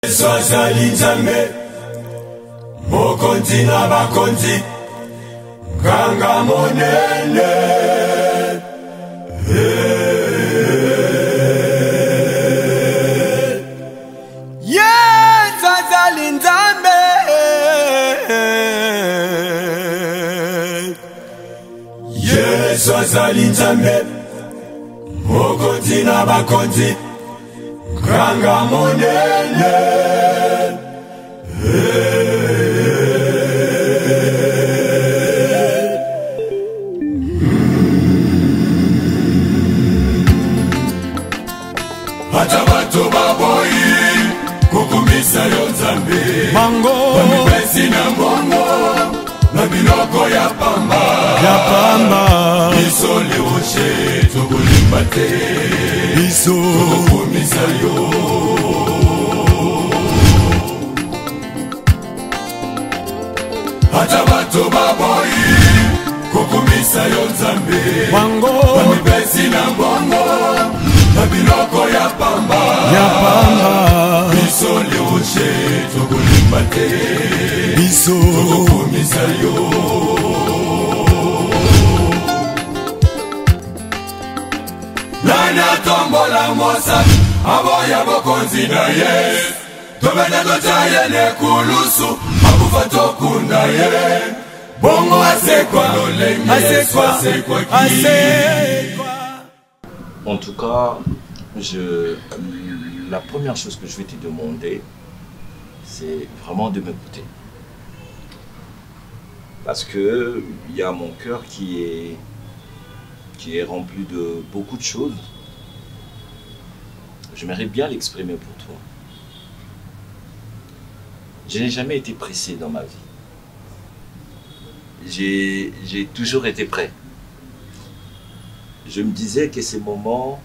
Swazali Nzambe Mokonzi na bakonzi Nganga monene Swazali Nzambe Swazali Nzambe Mokonzi na bakonzi Nganga monene Hata bato baboyi kukumisa yo Nzambe Mango Bamipesi na mbongo Na biloko ya pamba Biso leoche Tokolimba te Biso Tokumisa yo Hata bato baboyi kukumisa yo Nzambe Mango Bamipesi na mbongo Na biloko ya pamba Biso leoche Tokolimba te Biso Tokumisa yo Nana tombola mosa Aboya bokonzi na ye Tobena tochaye ne kulusu Abufa tokunda ye Bongo asekwa Asekwa En tout cas, la première chose que je vais te demander, c'est vraiment de m'écouter. Parce que il y a mon cœur qui est rempli de beaucoup de choses. J'aimerais bien l'exprimer pour toi. Je n'ai jamais été pressé dans ma vie. J'ai toujours été prêt. Je me disais que ces moments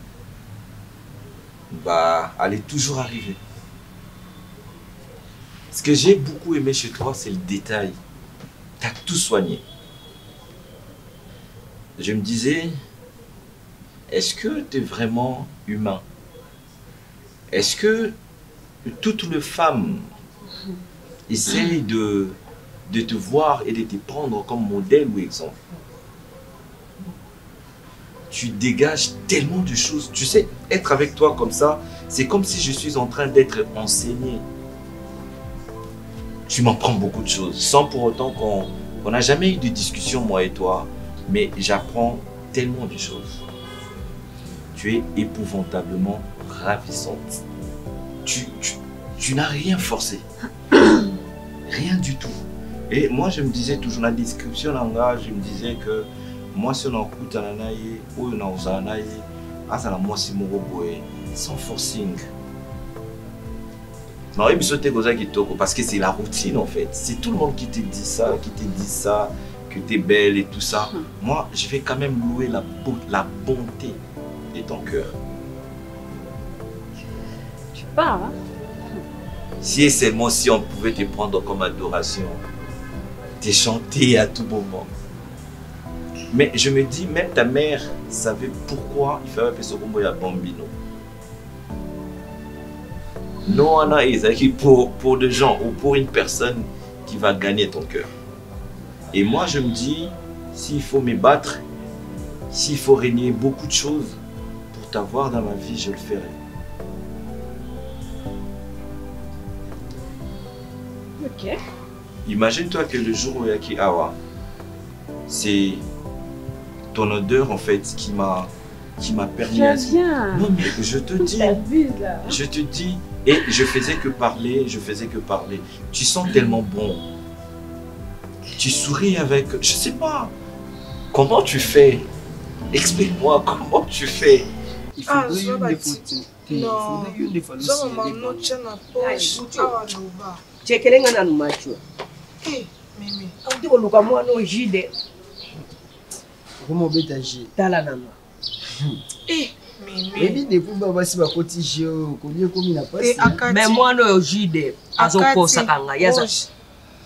allaient toujours arriver. Ce que j'ai beaucoup aimé chez toi, c'est le détail. Tu as tout soigné. Je me disais, est-ce que tu es vraiment humain? Est-ce que toutes les femmes essayent de te voir et de te prendre comme modèle ou exemple? Tu dégages tellement de choses. Tu sais, être avec toi comme ça, c'est comme si je suis en train d'être enseigné. Tu m'apprends beaucoup de choses, sans pour autant qu'on n'a jamais eu de discussion, moi et toi. Mais j'apprends tellement de choses. Tu es épouvantablement ravissante. Tu n'as rien forcé. Rien du tout. Et moi, je me disais toujours, dans la description langage, je me disais que moi, si on a écouté ou on a sans forcing. Parce que c'est la routine en fait. C'est tout le monde qui te dit ça, que tu es belle et tout ça. Moi, je vais quand même louer la bonté de ton cœur. Tu parles, hein? Si et seulement si on pouvait te prendre comme adoration, te chanter à tout moment. Mais je me dis, même ta mère savait pourquoi il fallait appeler ce combo à Bambino. Non, on a pour des gens ou pour une personne qui va gagner ton cœur. Et moi, je me dis, s'il faut me battre, s'il faut régner beaucoup de choses pour t'avoir dans ma vie, je le ferai. Ok. Imagine-toi que le jour où il y a qui Awa, c'est ton odeur en fait qui m'a permis à... Non mais je te dis, je te dis, et je faisais que parler, Tu sens tellement bon. Tu souris avec, je sais pas, comment tu fais? Explique-moi comment tu fais. Il faudrait une photo. Non, mais moi non jide azokosa kanga yaza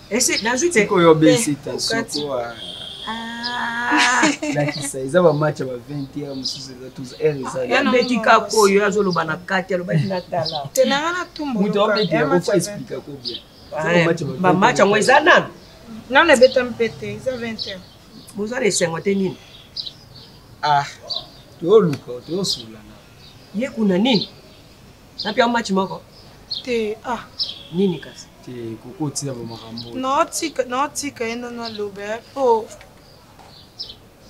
ese nazite ko yo besita soko lakisa eza ba match ba 20h mususu za 12h eza ya beti kako yo azoloba na kati aloba na tala tenanga na tumbo mutu obeti ya ko expliquer ko bien ba match ngo eza nani nana beta mpete eza 20h boza le sengo te nini to luka to sula na ye kuna nini na pia match moko te nini kasi te koko tia ba makambo no tika enda na lobe po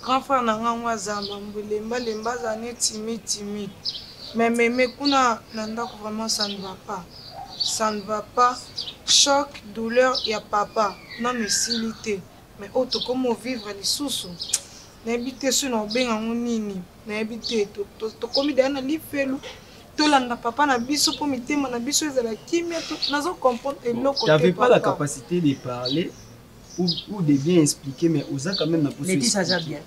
grand frère na ngwa zamba mbulemba lemba za ne timide mais kuna na ndako vraiment ça ne va pas choc douleur ya papa non mesilité mais auto comme vivre les sous na habité sur no benga nini na habité to komi dana lifelu tolanda papa na biso po mitema na biso ezala kimia to nazo comprendre eloko. T'avais pas la capacité de parler ou de bien expliquer, mais osa quand même na possibilité. Mais ça bien.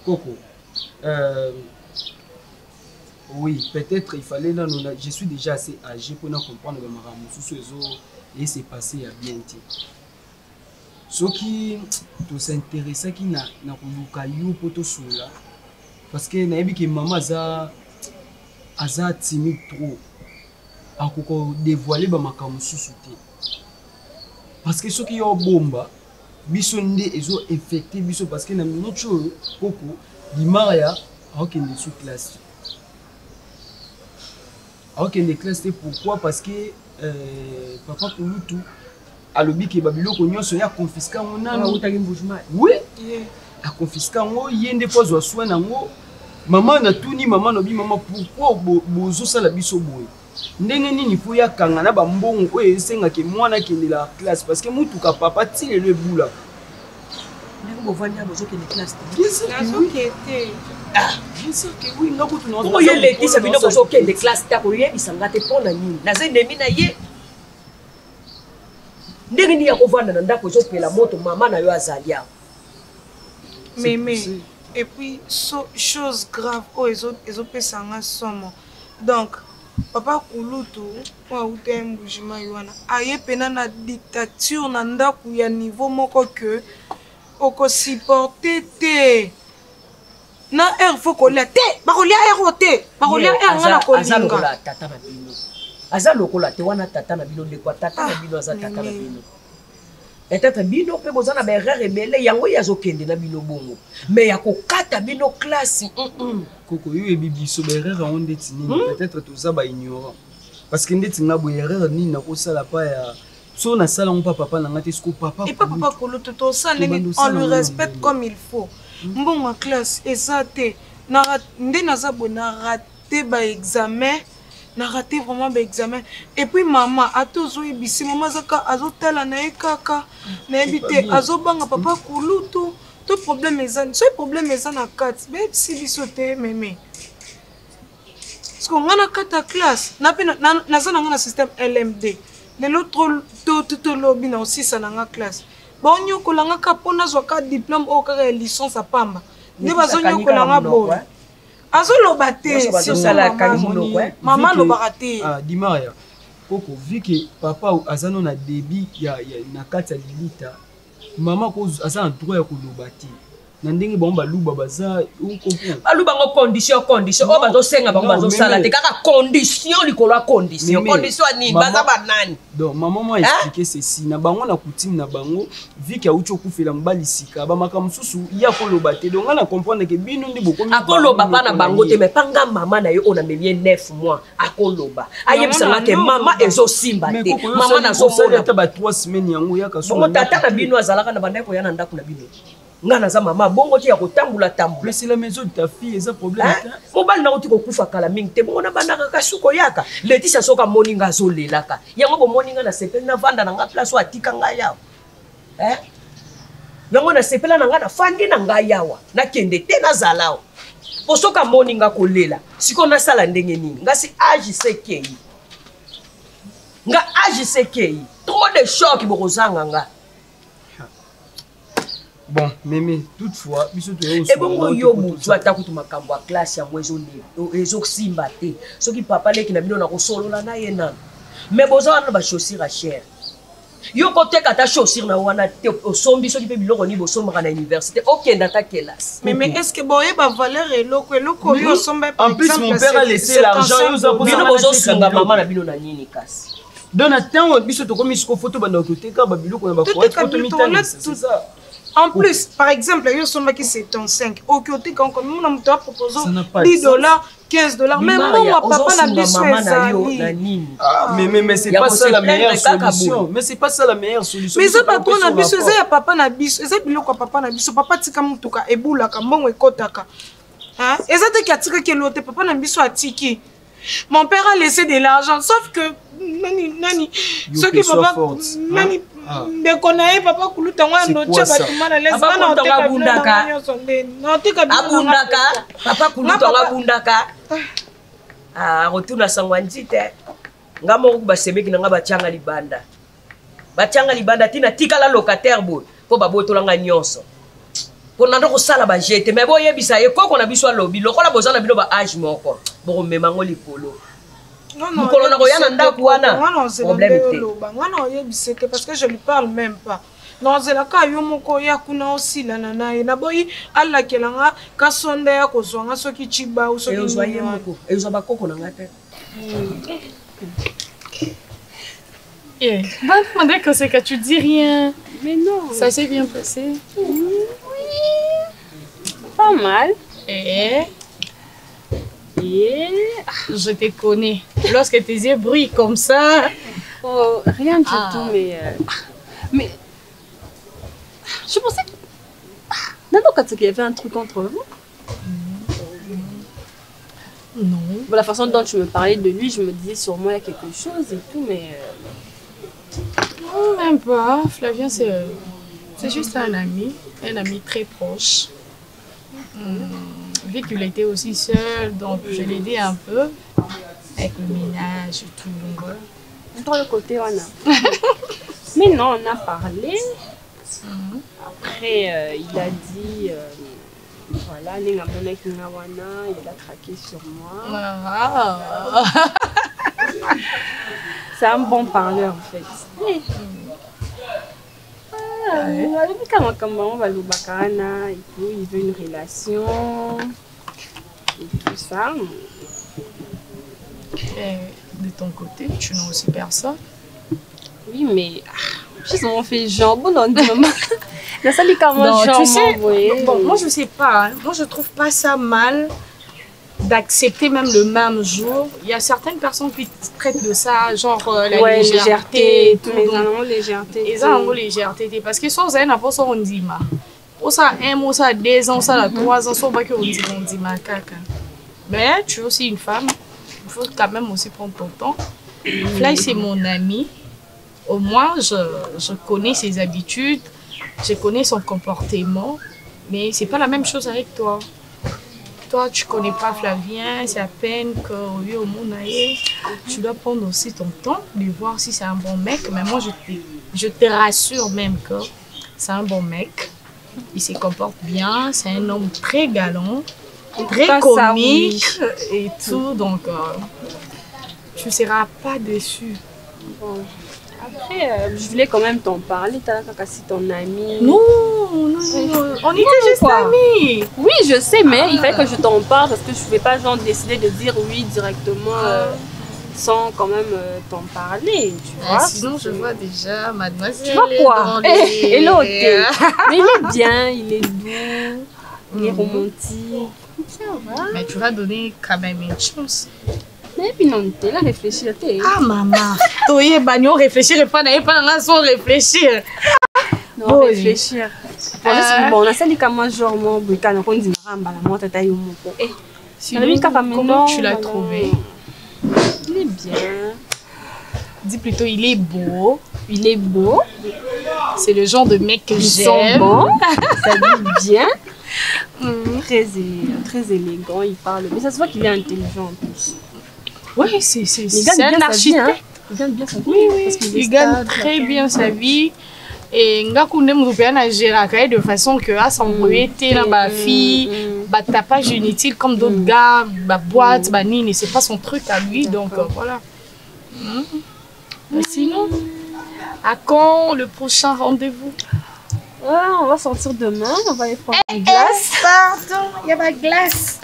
Coco. Oui, peut-être il fallait là je suis déjà assez âgé pour comprendre que ma mususu et c'est passé à bien ti. Ce qui to s'intéresser qui na kuluka yo poto sula parce que na yebi que maman aza timide trop akoko dévoiler ba makambo susu te parce que soki yo bomba biso nde ezo infecté biso parce que na minocho koko limaya akende sous classe akende classe te pourquoi parce que papa Kulutu alobi ke babiloko nyonso ya confisquer ngona utaki mbujuma oui a confisquer ngo yende pozwa soin ngo maman na tuni maman no bi maman pourquoi bozo sala biso boye ndenge nini po ya kanga na ba mbongo oyo esenga ke mwana kende la classe parce que mutu ka papa tile le boula ndenge bovanya bozo kende classe bien sûr que oui ngako tu no ye leti sa bino bozo kende classe ta ko ye bisanga te pona nini na zende mina ye ndenge ni ya kovanda na ndako zo pela moto mama na yo azalia mais et puis chose grave oh ils ont pesa nga somo donc papa Kulutu wa utem bujima yona aye pena na dictature na ndaku ya niveau moko que oko supporter te na faut kolia te bakolia te bakolia ngana kolinga tata na bino aza lokola te wana tata na bino ndeko tata na bino aza tata na bino etata bino pe bozana ba erreur ebele yango yazo kende na bino bongo mais ya kokata bino classe koko yo ebibiso ba erreur on ndeti nini peut-être tout ça ba ignorant parce que ndeti nga bo erreur nini na ko sala pa ya so na sala on papa na ngati sko papa et papa Kulutu to ça on le respecte comme il faut mbongo classe ezate na ndé naza bona raté ba examen na raté vraiment ba examen et puis maman atozo ebisi maman zaka azotala na ekaka na ebité azobanga papa Kulutu to problème ezana so problème ezana kati be si biso te mémé parce que ngana kata classe na pe na zana ngana système LMD le l'autre to lobby na aussi ça na classe bon nyokola nga kapona zo ka diplôme o ka licence a pamba ne bazo nyokola nga bo azoloba te si sala kanimo maman lobaka te Dimaya koko vu que papa azano na débit ya na kati ya lilita maman ko azana droit ya koloba te na ndenge bomba luba baza on comprend baluba ngo condition o bazo senga bango bazo sala te kaka condition likolo condition ni baza banani donc maman m'a expliqué ceci na bango na coutume na bango vu que aucho kufela mbali sika ba makamsusu ya koloba te donc na comprendre que bino ndi boko akoloba pa na bango te mais panga maman na yo on a melie 9 mois akoloba ayebisanga ke mama ezo simba te mama na zo mona ta ba 3 semaines yango ya kaso bongo tata na bino azalaka na bandeko ya na ndako na bino ngana za mama bongo ti ya kotambula tambula mais c'est la maison de ta fille eza problème mobali na oti kokufa kala mingi te bongo na bandaka kasuko yaka Leticia soka moninga azolelaka yango bo moninga na sepeli na vanda na nga place o atika nga yawa yango na sepela na nga na fandi na nga yawa na kende te na zalao posoka moninga kolela siko na sala ndenge nini nga si age sekei nga age sekei trop de choc bokozanga nga. Bon, mais toutefois, biso to et bon yo mutu atakutu makambo a classe yango ezo simba te soki papa leki na bino na kosolola na ye nana mais bozana ba chaussures à cher Yo côté kata chaussure na wana te osombi soki pe biloko ni bosombaka na université okenda ta classe. Mais est-ce que boye ba valeur eloko yo somba par exemple. En plus mon père a laissé l'argent yo za bino bozosunga maman na bino na nini kasi. Dans le temps biso to komi siko photo banda côté ka ba biloko na ba ko photo mitani c'est ça. En plus, par exemple, il y a c'est ton 5. Au côté, quand on t'a proposé $10, $15. Même moi, papa n'a pas mais c'est pas ça la meilleure solution. Mais c'est pas ça la meilleure solution. Mais ça, papa n'a pas ça, papa n'a pas ça. C'est bilo papa n'a pas ça. Papa tika mutuka eboula ka mbongo ekotaka. Hein? Et ça te katika ke lote papa n'a pas ça tiki. Mon père a laissé de l'argent, sauf que nani ce qui papa nani Bekonaye papa kuluta ngwana no chaba tumana les bana oteka bundaka no tika abundaka papa kuluta ngabundaka rotuna sangwanzi te ngamo ku basemeki nga bachanga libanda tina tika la locataire boy po babotola nga nyonso pona ndo kosala ba jete mais boye bisa ye koko na biso lobi lokola bozana bino ba âge moko bo memango likolo. Non, parce que je lui parle même pas. Non, c'est la cas où ya kuna aussi la nana et na boy alla kelanga ka sonda ya ko zonga soki chiba ou soki et vous ba koko na ngate. Eh, on dirait que c'est que tu dis rien. Mais non. Ça s'est bien passé. Oui. Pas mal. Et je te connais. Lorsque tes yeux brillent comme ça. Oh, rien du tout, mais je pensais que. Nando qu'il y avait un truc entre vous. Non. La façon dont tu me parlais de lui, je me disais sûrement il y a quelque chose et tout, mais. Non, même pas. Flavien, c'est juste un ami très proche. Vu qu'il était aussi seul, donc je l'ai aidé un peu avec le ménage et tout. Dans le côté, on a. Mais non, on a parlé. Après, il a dit voilà, il a craqué sur moi. C'est un bon parleur en fait. Il veut une relation et tout ça. Et de ton côté, tu n'as aussi personne? Oui, mais je m'en fais genre bon non maman. Tu sais, bon, moi je sais pas. Hein. Moi je trouve pas ça mal d'accepter même le même jour. Il y a certaines personnes qui traitent de ça, genre la légèreté, tout. Les gens ont légèreté. Les gens ont légèreté. Parce que soit vous avez pas ça on dit ma. Ou ça 1 mois, ça 2 ans, ça 3 ans, ça pas que on dit ma caca. Mais tu es aussi une femme. Il faut quand même aussi prendre ton temps. Fly c'est mon ami. Au moins je connais ses habitudes, je connais son comportement, mais c'est pas la même chose avec toi. Toi, tu connais pas Flavien, c'est à peine qu'au lieu au monde, tu dois prendre aussi ton temps de voir si c'est un bon mec. Mais moi, je te rassure même que c'est un bon mec. Il se comporte bien, c'est un homme très galant, très comique et tout. Donc, tu ne seras pas déçu. Bon. Après, je voulais quand même t'en parler, t'as cassé ton ami. Non, on était juste amis. Oui, je sais, mais il fallait que je t'en parle parce que je ne pouvais pas genre décider de dire oui directement sans quand même t'en parler, tu vois. Sinon, je vois déjà mademoiselle. Tu vois quoi? Et l'autre. Mais il est bien, il est doux, il est romantique. Ça va. Mais tu vas donner quand même une chance. Mais puis non, t'es là réfléchir. Ah maman, toi bagnon réfléchir pas sans réfléchir. Non, réfléchir. Bon, on a ça dit comment genre moi quand on dit maramba la monte taille mon pot. Comment tu l'as trouvé? Il est bien. Dis plutôt il est beau. Il est beau. C'est le genre de mec que j'aime. Ils sont bons. Ça dit bien. Très élégant, il parle. Mais ça se voit qu'il est intelligent en plus. Oui, c'est un architecte. Il gagne bien sa vie. Oui, parce il gagne très bien sa vie. Et Ngakunde Mouzoupiana gère de façon que à s'embrouiller, ma fille, tapage inutile comme d'autres gars, boîte, nini, c'est pas son truc à lui. Donc voilà. Mais sinon, À quand le prochain rendez-vous? On va sortir demain, on va aller prendre une glace. Pardon, il y a ma glace.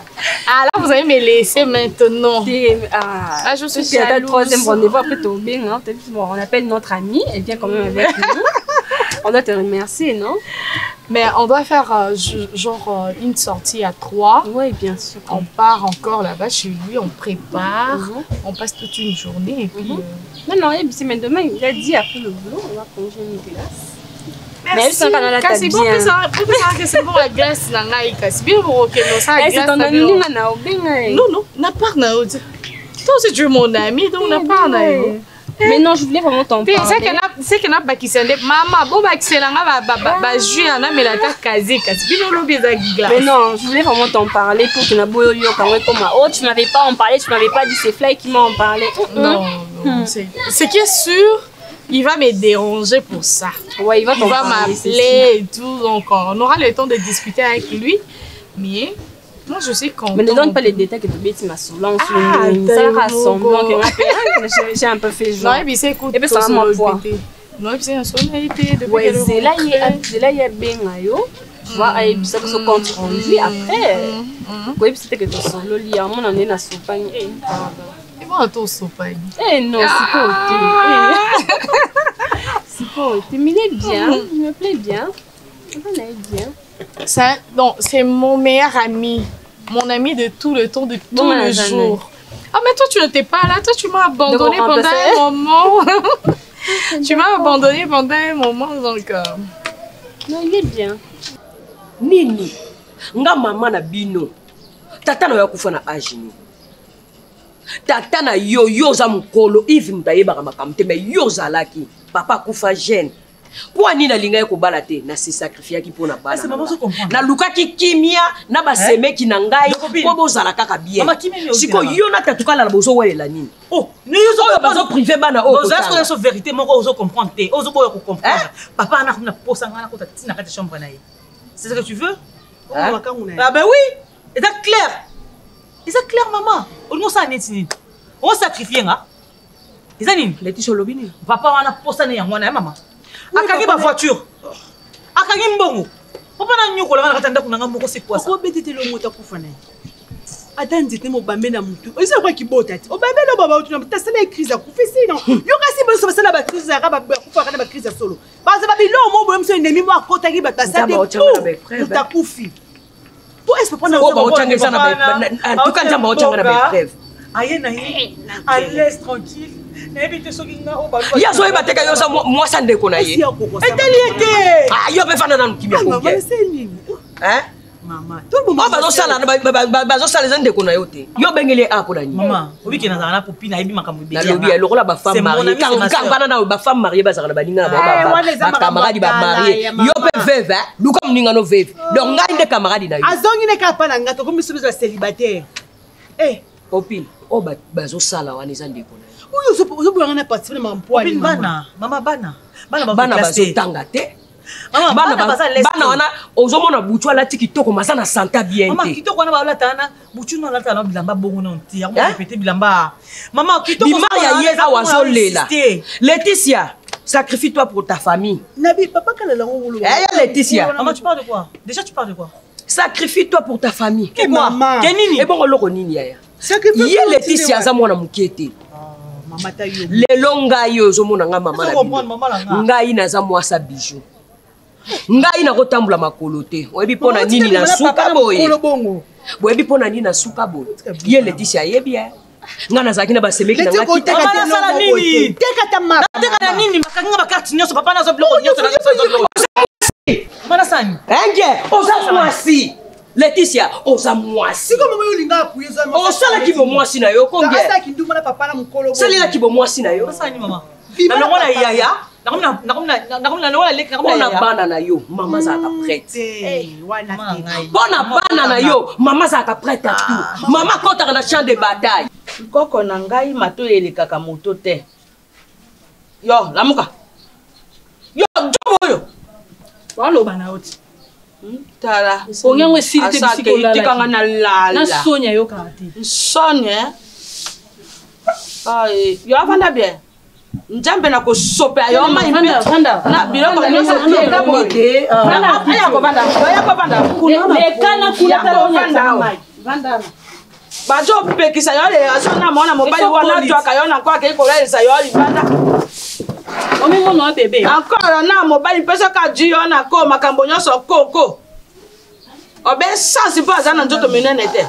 Ah là, vous allez me laisser maintenant. Ah, je suis à le troisième rendez-vous, après tomber, hein. Bon, on appelle notre amie, elle vient quand même avec nous. On doit te remercier, non? Mais on doit faire genre une sortie à 3. Oui, bien sûr. On part encore là-bas chez lui, on prépare, on passe toute une journée et puis... Non, mais demain, il a dit après le boulot, on va manger une glace. Merci. C'est bon que c'est bon la glace na ngai kasi bien bon que non ça glace. Non, n'a pas na odi. Toi aussi tu es mon ami donc n'a pas na. Mais non, je voulais vraiment t'en parler. C'est que n'a pas qui s'en maman bon ba excellent ba jus na mais la ta kasi bien lobi za glace. Mais non, je voulais vraiment t'en parler pour que na boyo yo quand comme oh tu m'avais pas en parlé, tu m'avais pas dit c'est Fly qui m'a en parlé. Non, c'est qui est sûr. Il va me déranger pour ça. Ouais, il va m'appeler et tout. Donc, on aura le temps de discuter avec lui. Mais moi, je suis contente. Mais ne donne pas les détails que tu m'as souvent. Ça rassemble. J'ai un peu fait genre. Non, et puis c'est écoute. Et puis ça va m'envoyer. Non, et puis c'est un sonalité. Ouais, c'est là, il y a bien yo. Tu vois, et puis ça se compte rendu. Après, oui, c'était que tu solo lié. On en est dans ce panier. Eh non, c'est pas ok. C'est pas ok. Mais il est bien, il me plaît bien. On est bien. C'est mon meilleur ami. Mon ami de tout le temps, de tous les jours. Ah, mais toi, tu n'étais pas là. Toi, tu m'as abandonné pendant un moment. Tu m'as abandonné pendant un moment, donc... Non, il est bien. Nini, nga maman na bino. Tata na yakufa na ajini. Tata na yo za mukolo Yves mutayeba makamte mais yo zalaki papa kufa jeune pour ani na linga ko balate na se sacrifier ki pona bana na lukaki kimia na basemeki na ngai ko bozala kaka bien siko yo na tatukala na bozo welela nini oh ne yo zo bazo privé bana o ko ça c'est vérité moko ozo comprendre te ozo boyo ko comprendre papa na posa ngana ko tatina kati chambre na ye c'est ce que tu veux ah ben oui c'est clair. C'est clair, maman. On s'en est nini. On sacrifie nga. C'est nini. Laetitia lobini. Papa wana posa ne yango na maman. Akaki ba voiture. Akaki mbongo. Papa na nyoko la katanda kunanga moko c'est quoi ça? Ko betete lo mota kufana. Attends, te mo bambe na mutu. Oza kwa kibota ti. O bambe lo baba utu na tasala crise akufisi non. Yo kasi bo so basala ba crise za ba kufa kana ba crise solo. Ba za ba bilo mo bo mso ennemi mo akota ki ba tasala te. Ta kufi. Pour est-ce que prendre en tout cas njamba ochanga na brève aye na ye à l'aise tranquille n'habite sokinga o ba ya zo ibateka yo sa moi ça ndeko na ye eteliete ah yo be fana na kimia ko maman c'est nini hein maman tout le monde bazo sala bazo sala les ndeko na yo te yo bengele a ko na ni maman obiki na zana popina ibi makambo bi na lobi ya lokola ba femme mariée quand bana na ba femme mariée bazaka na baninga na ba camarade ba mariée yo pe veuve lu comme ninga no veuve donc ngai nde camarade na yo azongi ne ka pa na ngato comme soumise célibataire copine o bazo sala wana za ndeko na yo zo boyanga na participer na emploi bana mama bana bazo tanga te bana wana ozomona butu alati kitoko maza na santa bien te mama kitoko wana balata na butu no alata na bilamba bongo na nti yango répéter bilamba mama kitoko ya ye awa zolela Laetitia sacrifie-toi pour ta famille nabi papa kala la ngolo Laetitia maman tu parles de quoi déjà tu parles de quoi sacrifie-toi pour ta famille que quoi que nini et bon loko nini ya ye Laetitia za mwana mukete mama ta yo lelo ngai yo ozomona nga mama na ngai naza mwasa bijou ngai na kotambola makolo te oyebi pona nini na suka boye boyebi pona nini na suka boye ye Laetitia yebi nga nazalaki na basemeki na nga mama nasala nini tekata mama tekata nini makanga bakati nyonso papa nazo biloko nyonso na nyonso mana sani enge oza mwasi Laetitia oza mwasi siko mama yo linga apuye za mama osala kibo mwasi na yo konge asa kinduma na papa na mukolo salila kibo mwasi na yo sani mama na ngona yaya na bana na yo mama zaka prête bona bana na yo mama zaka prête à tout mama kota na champ de bataille koko na ngai mato elekaka moto te yo lamuka yo jobo yo walo bana oti tala onyango esili te bisiko la tikanga na lala na Sonia yo kati Sonia yo avanda bien Njambe na ko sope ayo ma imbe. Na biloko nyonso eka bote. Aya ko banda. Aya ko banda. Lekana kula banda. Banda. Bajo pekisa yo le azona mona mobile wana twaka yo na kwa ke ko le sa yo libanda. Omi mono bébé. Encore na mobile pesa ka ji yo na ko makambo nyonso koko. Obe sansi pa azana njoto minene te.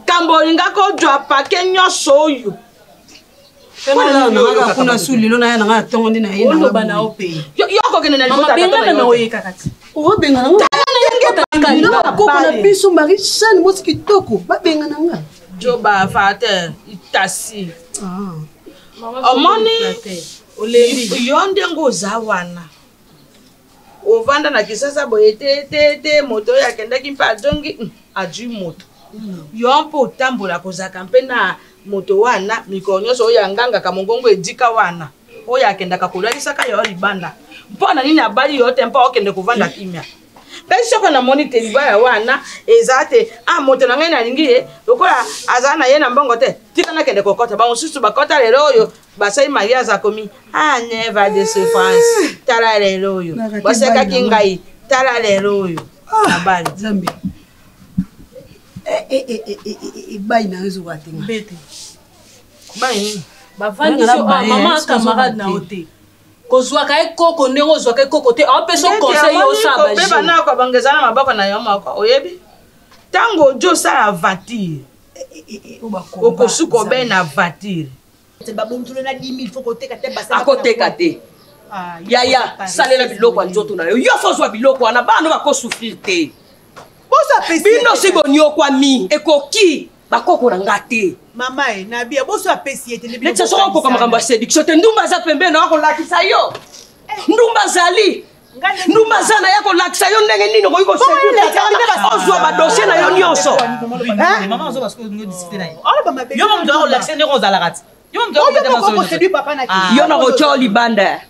Kambo linga ko jwa pa ke nyonso yo. Kuna suli lona yana nga tongo ndina yena. Ono bana ope. Yo ko kene na libota. Benga na oye kakati. O benga na. Koko na biso mari shani mosi kitoko. Ba benga na nga. Joba fate itasi. Omoni olendi yonde ngoza wana. Ovanda na kisasa boyete moto ya kenda kimpa jongi aju moto. Yompo tambola kozaka mpena moto wana mikonyo so ya nganga kamongongo edika wana oya akenda kakulalisa ka yo libanda mpona nini abali yote mpa okende kuvanda kimya basi ko na monitor libaya wana ezate moto na ngai na lingi lokola azana ye na mbongo te tika na kende kokota ba mususu bakota lero oyo basai maria za komi never de souffrance tala lero oyo baseka kingai tala lero oyo abali zambi bai na nzo watenga bete bai bavandi so maman camarade na ote kozwa ka ekoko ndenge ozwa ka ekoko te apeso conseil yo sa ba je bana ko bangezana maboko na yo mako oyebi tango jo sala voiture okosuko be na voiture te babomtulo na 10 000 faut koteka te basa akoteka te yaya salela biloko nzoto na yo yo fozwa biloko wana bano bakosufrir te bino si bonio kwa mi ekoki bakoko na ngate mama na bia boso apesi ete le tsa soko ko makambo ya séduction te ndumba za pembe na ko lakisa yo ndumba zali ndumba zana ya ko lakisa yo ndenge nini ko iko séduction ozwa ba dossier na yo nyonso mama ozo parce que ngo discuter na yo mama ndo ko lakisa ndenge ozala kati yo na kotia libanda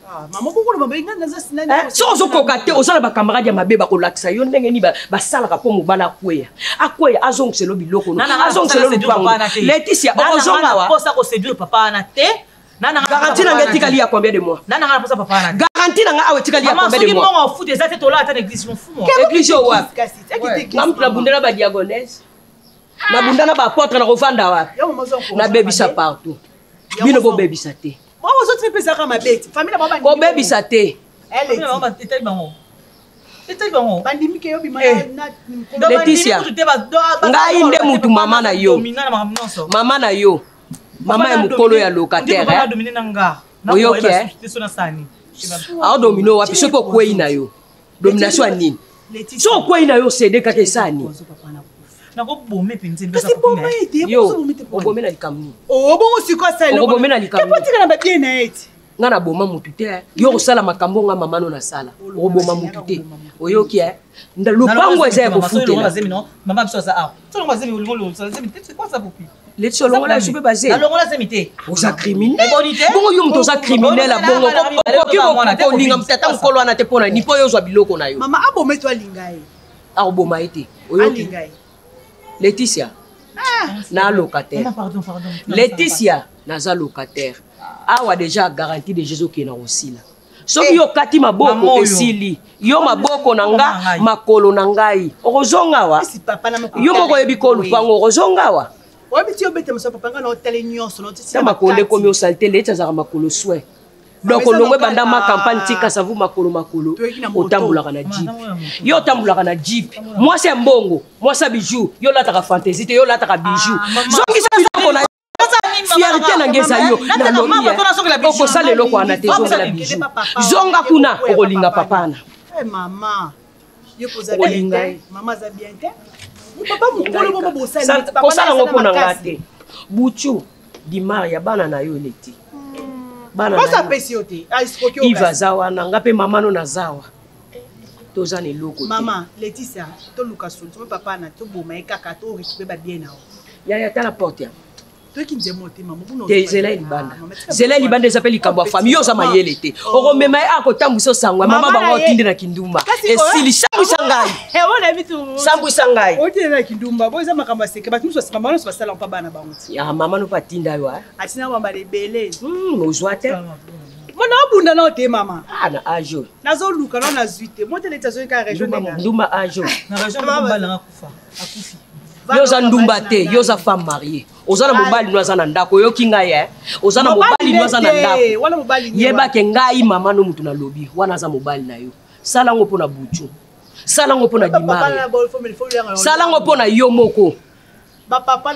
so ozokoka te ozala bakamarade ya mabe bakolakisa yo ndenge nini basalaka mpo mobala akweya azongiselo biloko azongiselo lupango Laetitia okozongawa garanti nanga etikali ya combien de mois garanti nanga awa etikali ya combien de mois église owapi ngamutu nabundela badiagonese nabundana bapotre na kovanda wapi nabebisa partout bino bobebisa te kobebisa te Laetitia ngai nde mutu mama na yo mama ya mokolo ya locataire oyoki aodomino wapi soki okwei na yo domination ya nini so okwei na yo sede kaka esani yo obome na likambo nini obome na likambo nga na boma mutu te yo kosala makambo nga mamano nasala oboma mutu te oyoki lupango eza ya kofutela Laetitia olongola yesu mpe baze oza criminel bongo yo moto oza criminel bongo okoki kolinga mtata mokolo wana te mpona ni mpo yo ozwa biloko na yo akoboma ye te oyoki Laetitia na locataire Laetitia naza locataire awa deja garantie de Jésus okende na kosila soki yo kati maboko esili yo maboko na nga makolo na ngai okozonga awa yo moko oyebi ko lupango okozonga awa na makolo ekomi osalite Laetitia azalaka makolo swe donc olongwe banda ma campagne tika savu makolo otambolaka na jeep yo otambolaka na jeep mwasi ya mbongo mwasi ya bijou yo lataka fantaisie te yo lataka bijou zongisa biloko na fierté na ngeza yo na lobi okosala eloko wana te zongela bijou zonga kuna okolinga papana okolinga kosala ngo mpona nga te buchu dimaria bana na yo leti Iva aza wana nga mpe mamano nazawa toza na eloko yaya tala porte ya zela libanda zela libanda ezapeli likambo ya famille yo oza mayele te okomema ye akotambwisa osangwa mama bango otinde na kindumba esili sambwisa ngai sambwisa ngai otinde kindumba bo eza makambo aseke bato mosusu basika nyonso basala mpa bana bango ya mama no patinda yo atina mama lebele ozwa te mona obunda na ote mama na ajo nazoluka no nazwi te moteleti azoyika région ndumba ajo na région mbalanga akufi yo oza ndumba te yo oza femme mariée oza na mobali no aza na ndako oyoki ngai oza na mobali no aza na ndako yebake ngai mama no mutu nalobi wana aza mobali na yo sala ngo mpo na butu sala ngo mpo na dimari sala ngo mpo na yo moko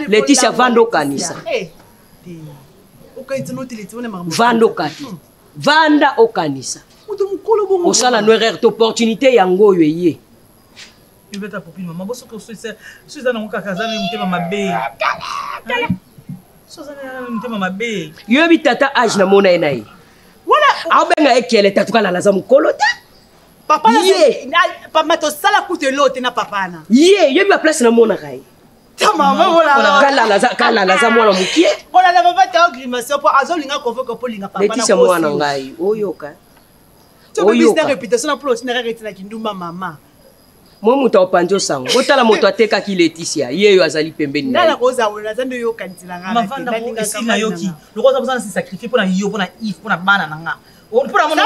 Leticia vanda okanisa vanda okati vanda okanisa osala no erreur d'opportunité yango oyo eye beta popine mama boso ko suza na ngaka zana mutema mabe suza na mutema mabe yobi tata age na mona ena ye wala abenga ekele tatuka la laza mukolo te papa ye papa to sala kute lote na papa na ye yobi ba place na mona kai ta mama wala kala laza mwana mukie wala na papa ta grimation po azolinga convoque po linga papa na Leticia mwana ngai oyoka oyoka réputation na pro sinaka retina kindumba mama mo mutu opanzi osango otala moto atekaki Leticia ye yo azali pembeni na koza wona zando yo kanitila ngana mavanda ko sina yoki lokoza bozana si sacrifier pona yo pona if pona bana nanga pona mona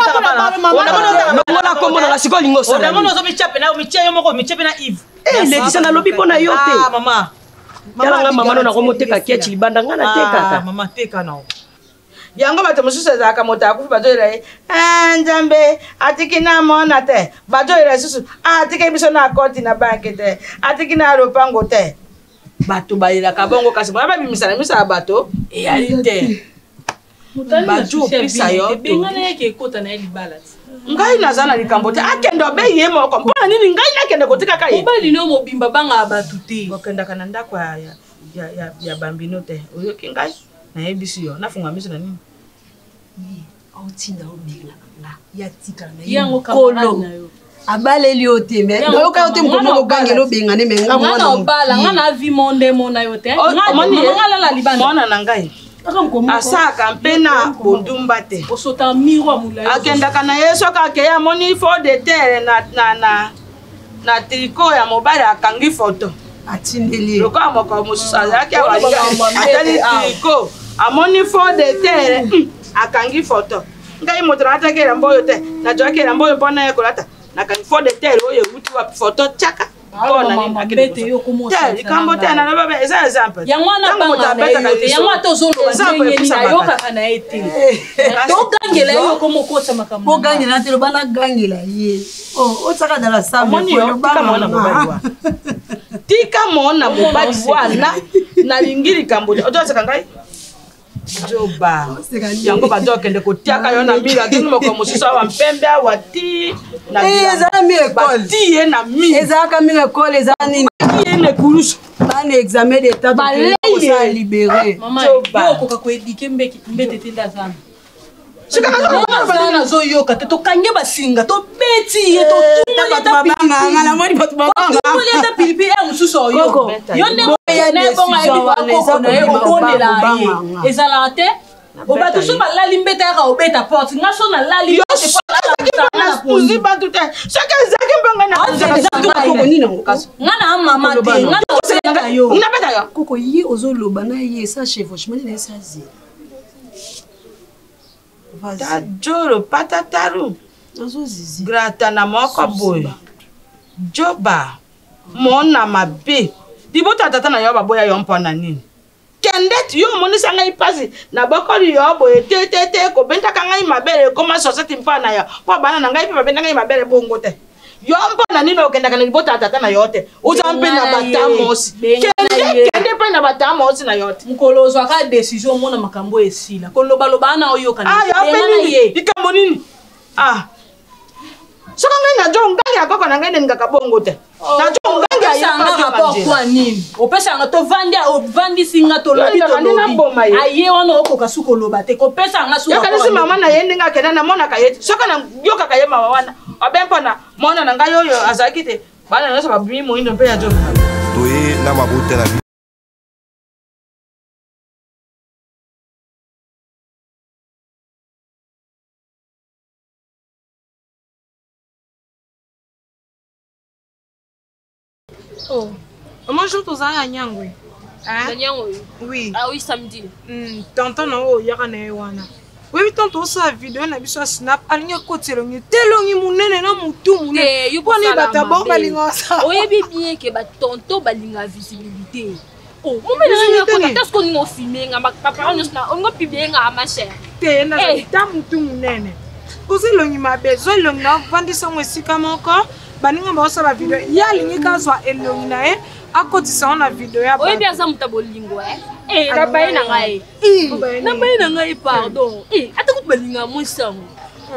bana ona komona la siko lingo sana ona zo michape na michape moko michape na if Leticia na lobi pona yo te mama yala nga mama no na komoteka kiachi libanda ngana teka mama teka na yango bato mosusu ezalaka moto akufi bazoyela ye nzambe atiki na mona te bazoyela susu atiki biso na koti na banke te atiki na lopango te bato bayelaka bongo kasi bona babimisa na miso ya bato eyali te bato opesa yo ngai naza na likambo te akende obeyi ye moko mpona nini ngai nakende kotikaka ye mobali no mobimba banga bato te okendaka na ndako ya bambino te oyoki ngai nayebisi yo nafunga miso na nini otinda obela nga ya tika na yango kolo abaleli yo te me oyoka yo te moko gangelo bengane me ngana obala ngana vi monde mona yo te ngana la libanda mona na ngai asaka mpe na bondumba te osota miro mulai akendaka na ye soki akei amoni fo de terre na triko ya mobali akangi foto atindeli lokola moko mosusu azalaki atali triko amoni fo de terre akangi foto ngai moto naataki elamba oyo te nazwaki elamba oyo mpona ye kolata nakangi fo de terre oyo ewuti wa foto tiaka likambo te naloba eza exemple yango wana banga na yo te yango ata ozoloba ndenge nini ayokaka na ye te togangela ye yoko mokota makambo bogangela te loba nagangela ye otiaka dala tika mona mobali wana nalingi likambo te ozoseka ngai joba yango bato okende kotiaka yo na mire atuni moko mosusu awa mpembe awa ti ezala mire ekole bati ye na mire ezalaka mire ekole eza nini ye na ekulusu bana examen d'état oza libéré okoka koedike mbete te ndazana nazoyoka te tokange basinga tobeti ye totumoli ata pilipili ya mosusu oyo yo nde nebonga ebikakoko na ye obondela ye ezalaka te obato so balali mbete yaka obeta porte nga so nalali uzi batu te soki ezaki mbonga nga na mama te nga na yo nabeta yo koko ye ozoloba na ye sa chef franchement na esa zi tajoro patataru grata na moko boye joba mona mabe libota tata na yo baboya yo mpona nini kendeti yo monisa ngai pasi na bokoli yo boye te kobentaka ngai mabele koma soseti mpona yo po bana na ngai pe babenda ngai mabele bongo te yo mpona nini okendaka na libota tata na yo te uza mpe na batamosi kende mpe na batamosi na yo te mokolo ozwaka décision mona makambo esila kolobaloba na oyokana ye likambo nini soki ngai najo ngangi akoko na ngai nengaka bongo te najo ngangi ayanga rapport kwa nini opesanga tovandisi tolobi aye wana okoka su koloba te kopesanga su yokanisi mama na ye ndenge akenda namonaka ye te soki yokaka ye mama wana obe mpona mona na ngai oyo azalaki te bana nyonso babimi moindo mpe ya jo toye na mabota na Oh. Moi, je suis à Nyangwe. Oui. Ah oui, samedi. Tonton, non, il y a un oui, tonton, ça vidéo, on a vu sur Snap. Aligné côté longi, telongi mounene na mutu mounene. You poni bata bon balinga ça. Oui, bien que ba tonton balinga visibilité. Oh, moi na ko ta ko ngo filmer nga papa on ngo publier nga ma chère. Te na ta mutu mounene. Ozi longi mabezo longi na vandisa mwesika moko. Baninga ba sa ba vidéo. Ya aligné ka zo elongi na e. Akotisa on a vidéo ya ba. Oui, bien ça mutabolingo na baye na ngai. Na baye na ngai pardon. Ata ko balinga mo sango.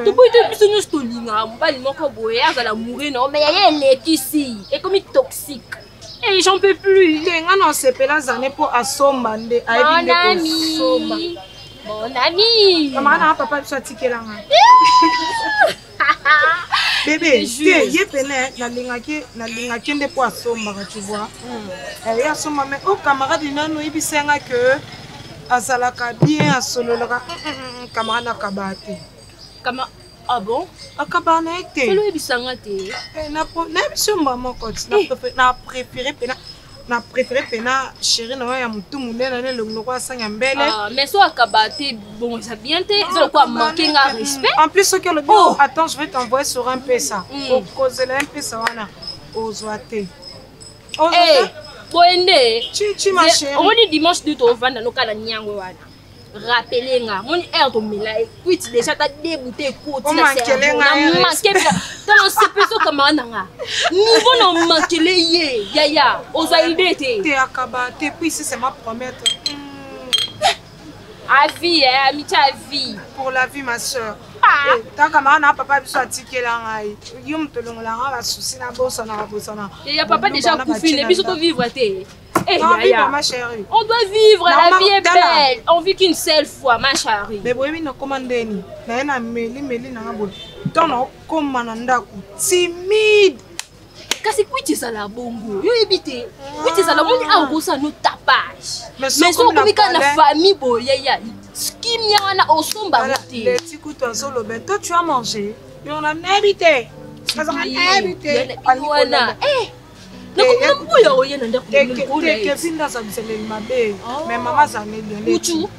Tu peux te biso nous stolinga mbali moko boye azala mourir non mais y'a l'électricité et comme toxique. J'en peux plus. Nga non c'est pela zané pour asomba nde ayebi nde ko. Mon ami. Comment na papa biso tikelanga. Bébé, tu peine na lingaki nde pour asomba tu vois. Et asomba mais au camarade nano ibisenga que azalaka bien asololaka camarade na kabate. Kama ah bon? Akabana été. Solo ebisanga te. Na biso mama ko na préféré pena chérie na ya mutu munene na le ko asanga mbele. Ah mais so akabate bon ça bien te ça quoi manquer un respect. En plus ce que le oh attends je vais t'envoyer sur un peu ça. Pour causer un peu ça wana ozoate. Boende. Tu ma chérie. On dit dimanche de to vanda no kala nyangwe wana. Rappelez nga mon air to mila écoute déjà ta débouté côté la cerveau na manqué dans ce peso comme nga niveau na manqué yé yaya oza idée te akaba te puis c'est ma promesse à vie amitié à vie pour la vie ma soeur tant que na papa biso atikela ngai yum to longola nga ba souci na bosa na ya papa déjà coufine biso to vivre te. Ma chérie. On doit vivre, la vie est belle. On vit qu'une seule fois, ma chérie. Mais oui, nous commandons. Na meli na ngabo. Tono komanda ku timide. Kasi kwiti sala bongo. Yo ebité. Kwiti sala moni angosa no tapage. Mais so komika na famille boye ya. Skimia wana osomba muti. Les tiku to solo ben toi tu as mangé. Et on a habité. Ça a habité. Wana. Nakumbuya oyena ndakumbuya. Kevinda za mseleni mabe. Mais maman za neli. Uchu.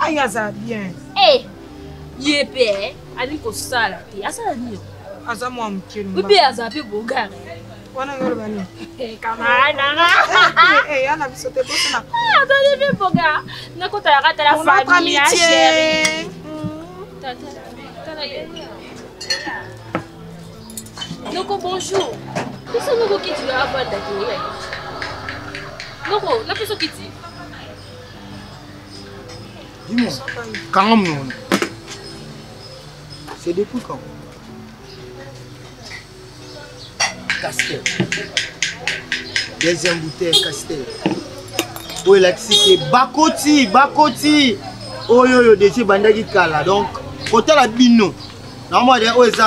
Aya za bien. Yepe, ali ko sala ti. Asala ni. Aza mo amkinu. Bibi azape bogare. Wana ngolo bani. Kamana. Yana bisote bosana. Azali be boga. Nakota la kata la famille chérie. Tata. Noko bonjour. Qu'est-ce que vous quittez avant d'accueillir? Noko, la personne qui dit. Dis-moi, quand on c'est depuis quand? Castel. Deuxième bouteille, Castel. Oh, il a dit Bakoti. Oh, yo, déjà, bandagi kala. Donc, côté la bino. Normalement, il y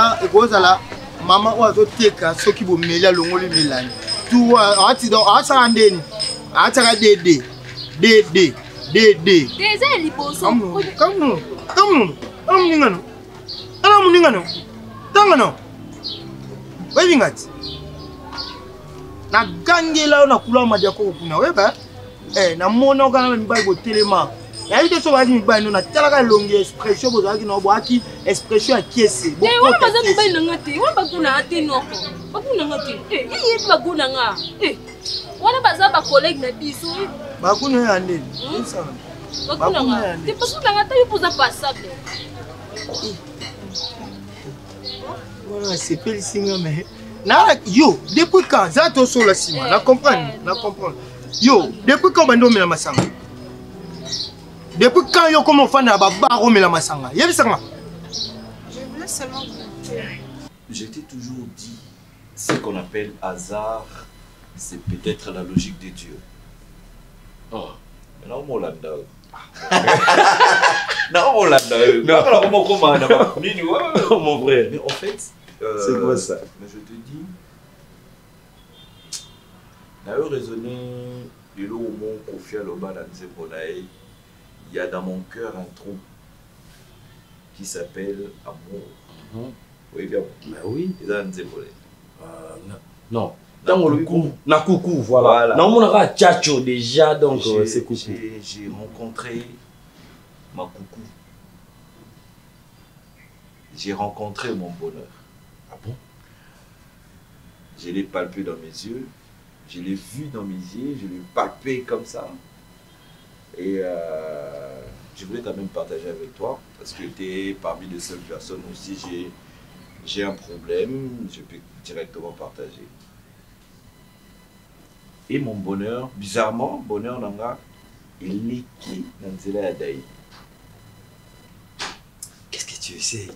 a là. Maman ozo teka soki bo melia longoli melani tu ati donc asa andeni ata dede déjà liboso comme ningano tangano wewe ngati na gangela na kula madia ko kuna weba na mona okana mibali bo telema ya ite so bazi mibali na talaka longi expression bo zaki no bo aki expression ya kiese bo wala baza mibali na ngati wala bakuna ate noko bakuna ngati yeye bakuna nga wala baza ba collègue na biso bakuna ya ndeni bakuna nga te bakuna ngata yo poza passable voilà c'est pel singa mais na yo depuis quand ça to sur la ciment na comprendre yo depuis quand bando mela masanga depuis quand yo comment fan na baro mela masanga yebisanga je voulais seulement je t'ai toujours dit ce qu'on appelle hasard c'est peut-être la logique de Dieu. Oh non mon landa non mon landa non mon frère mais en fait c'est quoi ça? Mais je te dis d'ailleurs raisonner de l'eau au monde confié à l'oba il y a dans mon cœur un trou qui s'appelle amour. Oui bien. Ben oui. Non. Na coucou, voilà. Non, on aura tchatcho déjà, donc c'est coucou. J'ai rencontré ma coucou. J'ai rencontré mon bonheur. Ah bon? Je l'ai palpé dans mes yeux, je l'ai vu dans mes yeux, je l'ai palpé comme ça. Et je voulais quand même partager avec toi, parce que tu es parmi les seules personnes aussi, j'ai un problème, je peux directement partager. Et mon bonheur, bizarrement, bonheur nanga, il est qui dans Nzela Daï. Qu'est-ce que tu sais?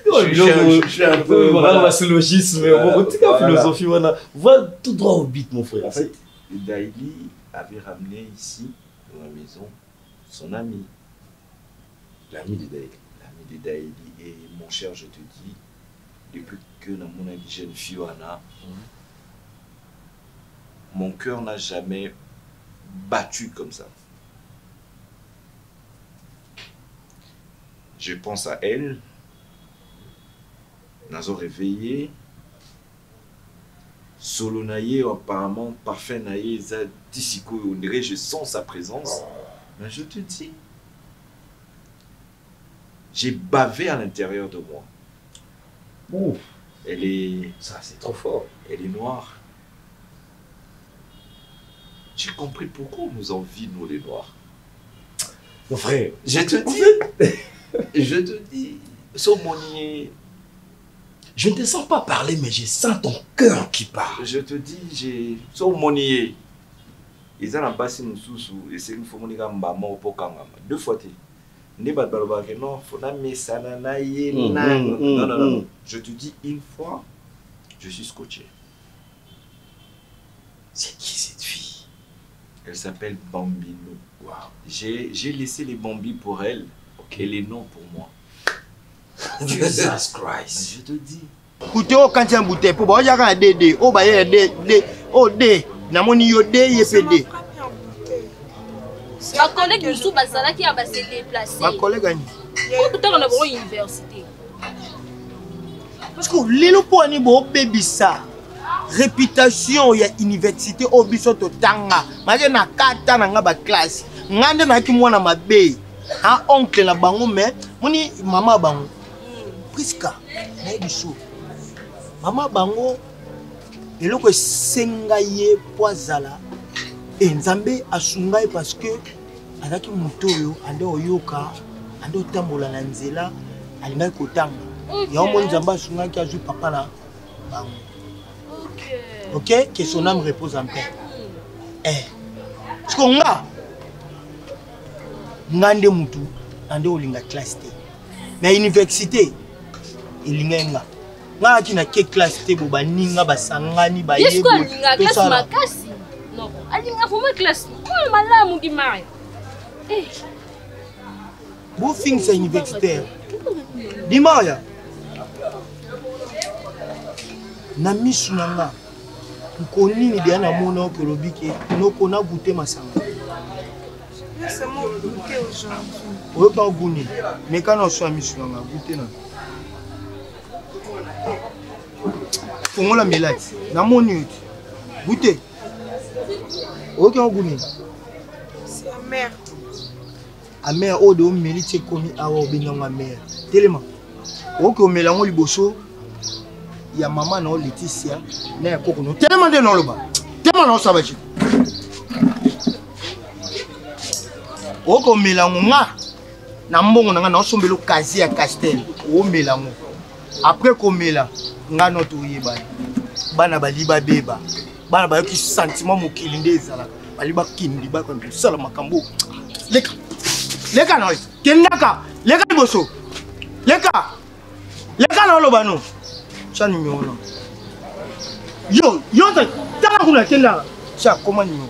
Je suis un peu... Voilà, c'est logisme, mais bon, tu as philosophie, voilà. Va tout droit au beat, mon frère. En fait, Daïli avait ramené ici, dans la maison, son ami. L'ami de Daïli. L'ami de Daïli. Et mon cher, je te dis, depuis que dans mon jeune fille, mon cœur n'a jamais battu comme ça. Je pense à elle, nous avons réveillé, solo naïe, apparemment parfait naïe, Tissiko, on dirait je sens sa présence. Mais je te dis, j'ai bavé à l'intérieur de moi. Ouf. Elle est... Ça, c'est trop fort. Elle est noire. J'ai compris pourquoi on nous envie, nous les noirs. Mon frère, je te dis, je te dis, Somonier. Je ne te sens pas parler, mais je sens ton cœur qui parle. Je te dis, j'ai Somonier. Ils ont passé nous sous et c'est une fois mon gars maman au Kangama. 2 fois t'es. Non, faut non, non. Je te dis une fois, je suis scotché. C'est qui cette fille? Elle s'appelle Bambino. Wow. J'ai laissé les Bambi pour elle et les noms pour moi. Jesus Christ. Je te dis. Écoutez, quand tu as un bouteille, pour voir, il y a un DD. Oh, bah, il y a un D. Namoni yo D, il y a PD. Ma collègue Moussou Bazala qui a s'est déplacé. Ma collègue Annie. Pourtant, on a besoin d'université. Parce que l'élo pour un bébé ça. Réputation ya université au biso to tanga maje na kata na nga ba classe ngande na ki mwana mabe ha oncle na bango mais moni mama bango Priska na biso mama bango eloko senga ye poazala e nzambe asungai parce que azaki mutoyo ande oyoka ande otambola na nzela alingai kotanga ya mo nzambe asungaki azu papa na bango. Ok, que son âme repose en paix. Parce que ngande mutu ande olinga classe te. Mais université ilinga nga ki na ke classe te bo baninga basangani ba yebo. Est-ce que alinga classe makasi? Non, alinga foma classe. Oh malamu ki mari. Bo fin sa universitaire. Dimaya. Na misu nanga. Koni ni bien amono que le bique no kona goûter masanga. C'est mon goûter aujourd'hui. O pas goûter. Mais quand on soit mission na goûter na. Pour la melade. Na moni goûter. O pas goûter. C'est amer. Amer o do mérite komi awa obinanga amer. Tellement. O ko melango liboso. Il y a maman non Laetitia na koko no tellement de non le bas tellement non ça va chier o ko melango nga na mbongo nga na sombelo kazi ya castel o melango après ko mela nga no to yeba bana bali ba beba bana ba ki sentiment mokili ndezala bali ba kindi ba ko sala makambo leka no kendaka leka boso leka no lo bano ça numéro là. Yo, t'as la roulette là. Ça, comment numéro?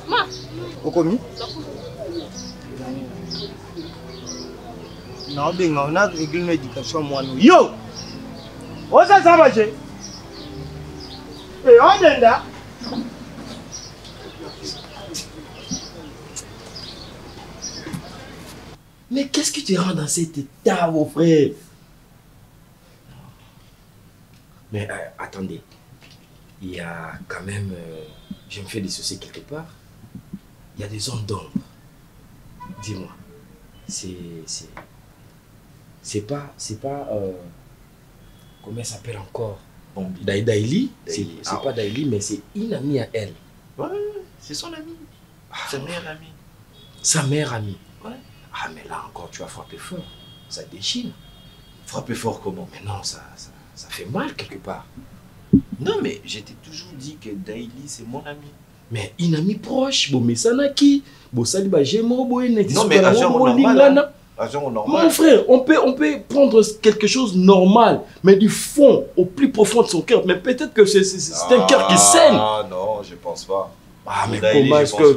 Ma. Au commis? Non, bien, on a réglé l'éducation, moi. Yo! Oh, ça va, j'ai. Et on est là. Mais qu'est-ce qui te rend dans cet état, mon frère? Mais attendez, il y a quand même, je me fais des soucis quelque part, il y a des zones d'ombre. Dis-moi, c'est pas, comment elle s'appelle encore? Daily, c'est pas Daily, mais c'est une amie à elle. Ouais, c'est son amie. Sa meilleure amie. Sa meilleure amie. Ouais. Ah, mais là encore, tu as frappé fort. Ça déchire. Frapper fort comment? Mais non, ça fait mal quelque part. Non, mais j'étais toujours dit que Daily, c'est mon ami. Mais une amie proche, bon, mais ça n'a qui? Bon, ça dit, bah, j'ai mon beau. Non, mais agent normal. Mon frère, on peut prendre quelque chose de normal, mais du fond, au plus profond de son cœur. Mais peut-être que c'est un cœur qui saigne. Ah non, je pense pas. Ah, mais comment est-ce que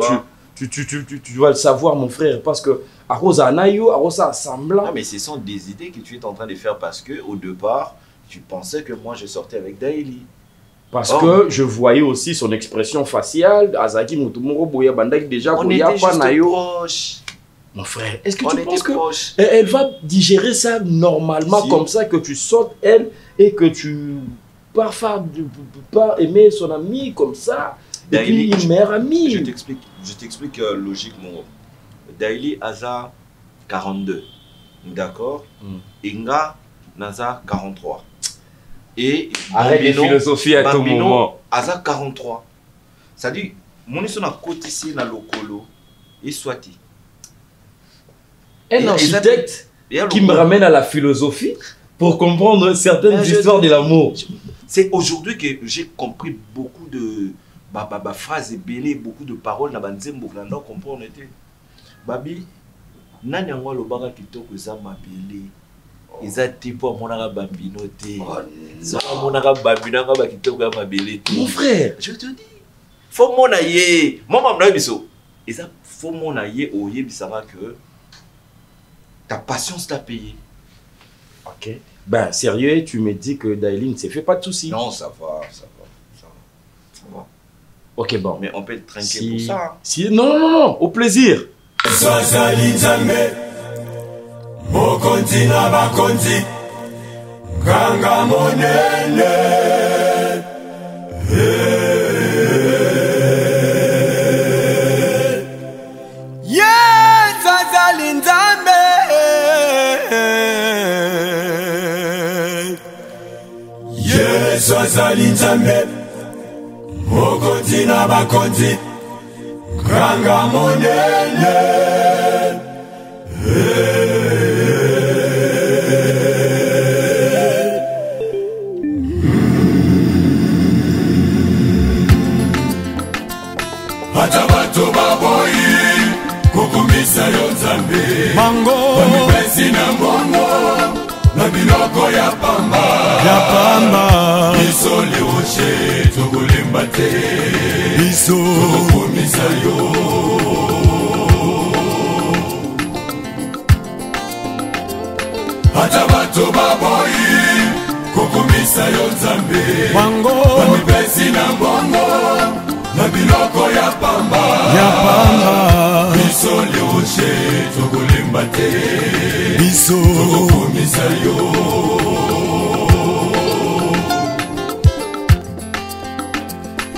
tu dois le savoir, mon frère? Parce que à Rosa Nayo, à Rosa Assembla. Non, mais ce sont des idées que tu es en train de faire parce que au départ, tu pensais que moi je sortais avec Daily. Parce que je voyais aussi son expression faciale. Azaki Mutumuro Boya Bandak déjà. On était juste proches. Mon frère, est-ce que tu penses qu'elle va digérer ça normalement comme ça, que tu sortes elle et que tu pas aimer son ami comme ça? Daily, une meilleure amie. Je t'explique logiquement. Daily Aza 42, d'accord? Inga Naza 43. Et arrête les philosophies à tout moment. Aza 43. Ça dit, mon son a côté ici dans le colo et soit. Un architecte qui me ramène à la philosophie pour comprendre certaines histoires de l'amour. C'est aujourd'hui que j'ai compris beaucoup de phrases et belles, beaucoup de paroles dans Banzembo, dans comprendre était. Babi, nani angwa lobaka kitoko za mabele. Eza tipo monaka bambino te. Ça monaka bambino ngaba kitoko ya mabele te. Mon frère, je te dis. Faut mona ye. Maman mna biso. Eza faut mona ye oye bisanga que ta patience t'a payé. Ok. Ben, sérieux, tu me dis que Daily ne s'est fait pas de soucis. Non, ça va. Ok, bon. Mais on peut être tranquille pour ça. Hein. Si, non, au plaisir. Azali Nzambe Mokonzi na bakonzi Granga monene Ata bato baboyi kukumisa yo Nzambe Mango Bamipesi na mbongo na biloko ya pamba biso leroche tokolemba te biso tokokomisa yo ata bato baboyi kokomisa yo Nzambe bamipesi na mbongo na biloko ya pamba biso leroche tokolemba te biso tokokomisa yo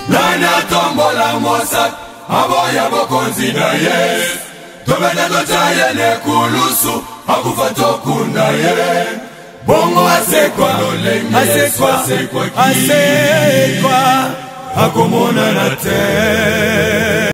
Nana tombola mosak aboya bokonzi na ye tobeta totaye ne kulusu akufa tokunda ye bongo asekwa asekwa akomona na te